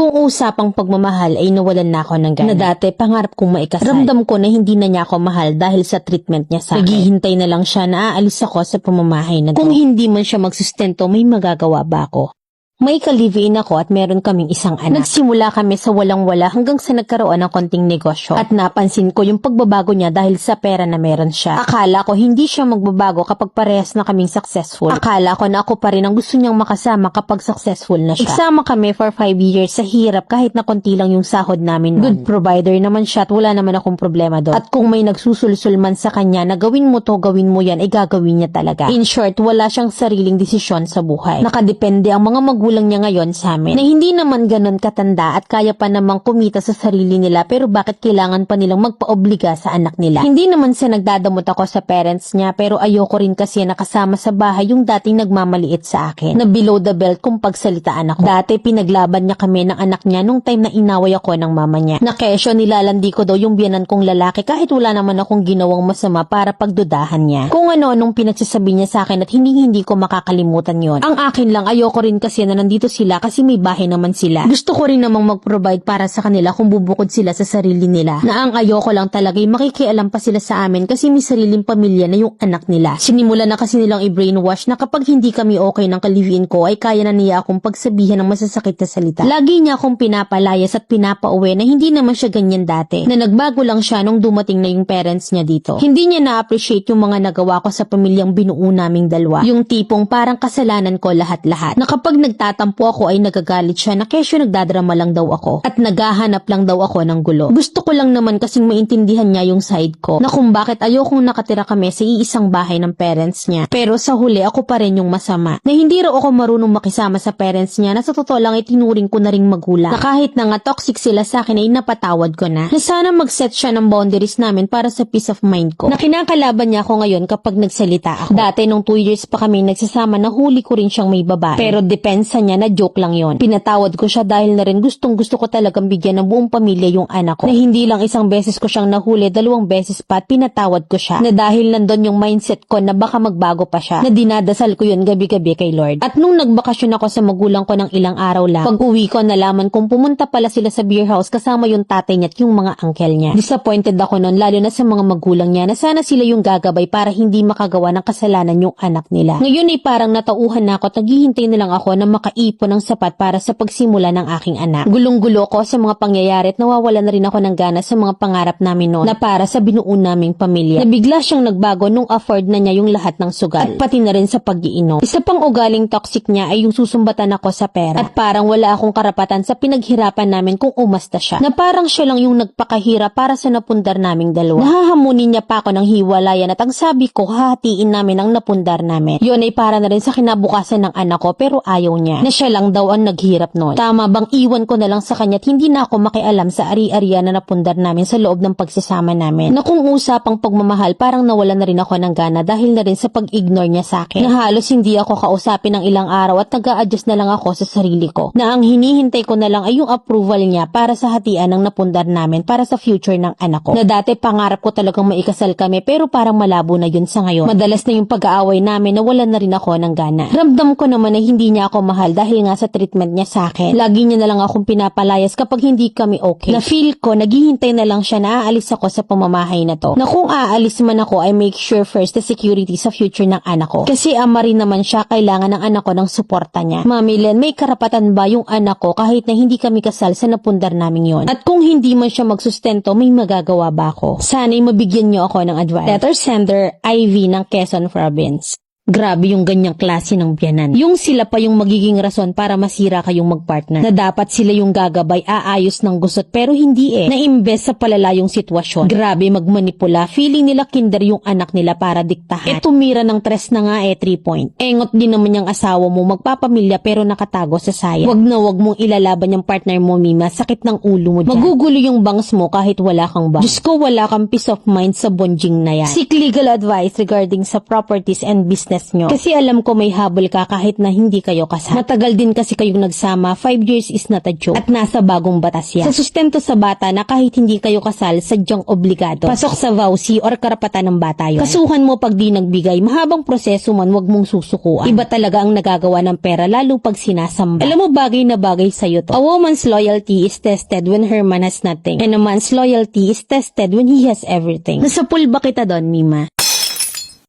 Kung usapang pagmamahal ay nawalan na ako ng gana. Na dati pangarap kong maikasal. Ramdam ko na hindi na niya ako mahal dahil sa treatment niya sa akin. Naghihintay na lang siya na aalis ako sa pamamahay na to. Kung hindi man siya magsustento, may magagawa ba ako? May ka-live-in ako at meron kaming isang anak. Nagsimula kami sa walang-wala hanggang sa nagkaroon ng konting negosyo. At napansin ko yung pagbabago niya dahil sa pera na meron siya. Akala ko hindi siya magbabago kapag parehas na kaming successful. Akala ko na ako pa rin ang gusto niyang makasama kapag successful na siya. Nagsama kami for 5 years sa hirap kahit na konti lang yung sahod namin. Good provider naman siya at wala naman akong problema doon. At kung may nagsusulsul man sa kanya na gawin mo to, gawin mo yan, ay gagawin niya talaga. In short, wala siyang sariling desisyon sa buhay. Nakadepende ang mga magulang niya ngayon sa amin, na hindi naman ganun katanda at kaya pa namang kumita sa sarili nila, pero bakit kailangan pa nilang magpaobliga sa anak nila? Hindi naman sa nagdadamot ako sa parents niya, pero ayoko rin kasi nakasama sa bahay yung dating nagmamaliit sa akin, na below the belt kung pagsalitaan ako. Dati pinaglaban niya kami ng anak niya nung time na inaway ako ng mama niya. Na kesyo nilalandi ko daw yung biyanan kong lalaki kahit wala naman akong ginawang masama para pagdudahan niya. Kung ano-anong pinagsasabi niya sa akin at hindi ko makakalimutan yon. Ang akin lang, ayoko rin kasi na nandito sila kasi may bahay naman sila. Gusto ko rin namang mag-provide para sa kanila kung bubukod sila sa sarili nila. Na ang ayoko lang talaga ay makikialam pa sila sa amin kasi may sariling pamilya na yung anak nila. Sinimula na kasi nilang i-brainwash na kapag hindi kami okay ng ka-live-in ko ay kaya na niya akong pagsabihan ng masasakit na salita. Lagi niya akong pinapalayas at pinapauwi na hindi naman siya ganyan dati. Na nagbago lang siya nung dumating na yung parents niya dito. Hindi niya na-appreciate yung mga nagawa ko sa pamilyang binuo naming dalawa. Yung tipong parang kasalanan ko lahat-lahat. Na kapag nagtatampo ako ay nagagalit siya na kesyo nagdadrama lang daw ako at naghahanap lang daw ako ng gulo. Gusto ko lang naman kasing maintindihan niya yung side ko na kung bakit ayokong nakatira kami sa iisang bahay ng parents niya. Pero sa huli ako pa rin yung masama. Na hindi raw ako marunong makisama sa parents niya, na sa totoo lang ay tinuring ko na ring magulang. Na kahit na nga toxic sila sa akin ay napatawad ko na. Na sana mag-set siya ng boundaries namin para sa peace of mind ko. Na kinakalaban niya ako ngayon kapag nagsalita ako. Dati nung 2 years pa kami nagsasama, nahuli ko rin siyang may babae. Pero depensa niya na joke lang yon. Pinatawad ko siya dahil na rin gustong gusto ko talagang bigyan ng buong pamilya yung anak ko. Na hindi lang isang beses ko siyang nahuli, 2 beses pa at pinatawad ko siya. Na dahil nandun yung mindset ko na baka magbago pa siya. Na dinadasal ko yun gabi-gabi kay Lord. At nung nagbakasyon ako sa magulang ko ng ilang araw lang, pag uwi ko nalaman kong pumunta pala sila sa beer house kasama yung tatay niya at yung mga uncle niya. Disappointed ako nun, lalo na sa mga magulang niya, na sana sila yung gagabay para hindi makagawa ng kasalanan yung anak nila. Ngayon ay parang natauhan na ako at naghihintay na lang ako na makaipon ng sapat para sa pagsimula ng aking anak. Gulong-gulo ko sa mga pangyayari at nawawala na rin ako ng gana sa mga pangarap namin noon na para sa binuo naming pamilya. Nabigla siyang nagbago nung afford na niya yung lahat ng sugal at pati na rin sa pag-iinom. Isa pang ugaling toxic niya ay yung susumbatan ako sa pera at parang wala akong karapatan sa pinaghirapan namin kung umasta siya. Na parang siya lang yung nagpakahirap para sa napundar naming dalawa. Nahahamunin niya pa ako ng hiwalayan at ang sabi ko hahatiin namin ang napundar namin. Yun ay para na rin sa kinabukasan ng anak ko, pero ayaw niya. Na siya lang daw ang naghirap noon. Tama bang iwan ko na lang sa kanya at hindi na ako makialam sa ari-arian na napundar namin sa loob ng pagsasama namin? Na kung usapang pagmamahal, parang nawala na rin ako ng gana dahil na rin sa pag-ignore niya sa akin. Na halos hindi ako kausapin ng ilang araw at nag-a-adjust na lang ako sa sarili ko. Na ang hinihintay ko na lang ay yung approval niya para sa hatian ng napundar namin para sa future ng anak ko. Na dati pangarap ko talagang maikasal kami, pero parang malabo na yun sa ngayon. Madalas na yung pag-aaway namin, nawala na rin ako ng gana. Ramdam ko naman na hindi niya ako mahal dahil nga sa treatment niya sa akin. Lagi niya na lang akong pinapalayas kapag hindi kami okay. Na feel ko, naghihintay na lang siya na aalis ako sa pamamahay na to. Na kung aalis man ako, I make sure first the security sa future ng anak ko. Kasi ama rin naman siya, kailangan ng anak ko ng suporta niya. Mami Len, may karapatan ba yung anak ko kahit na hindi kami kasal sa napundar namin yon? At kung hindi man siya magsustento, may magagawa ba ako? Sana'y mabigyan niyo ako ng advice. Letter sender, Ivy ng Quezon Province. Grabe yung ganyang klase ng biyanan. Yung sila pa yung magiging rason para masira kayong magpartner. Na dapat sila yung gagabay, aayos ng gusot, pero hindi Na imbes sa palala yung sitwasyon. Grabe magmanipula. Feeling nila kinder yung anak nila para diktahan. Tumira ng 3 na nga 3 point. Engot din naman yung asawa mo, magpapamilya pero nakatago sa sayang. Wag mong ilalaban yung partner mo, Mima. Sakit ng ulo mo dyan. Magugulo yung bangs mo kahit wala kang bang. Diyos ko, wala kang peace of mind sa bonjing na yan. Seek legal advice regarding sa properties and business business nyo. Kasi alam ko may habol ka kahit na hindi kayo kasal. Matagal din kasi kayong nagsama, 5 years is not a joke. At nasa bagong batas yan. Sa sustento sa bata na kahit hindi kayo kasal, sadyang obligado. Pasok sa vowsy or karapatan ng bata yun. Kasuhan mo pag di nagbigay, mahabang proseso man, wag mong susukuan. Iba talaga ang nagagawa ng pera, lalo pag sinasamba. Alam mo, bagay na bagay sa'yo to. A woman's loyalty is tested when her man has nothing. And a man's loyalty is tested when he has everything. Nasa pool ba kita doon, Mima?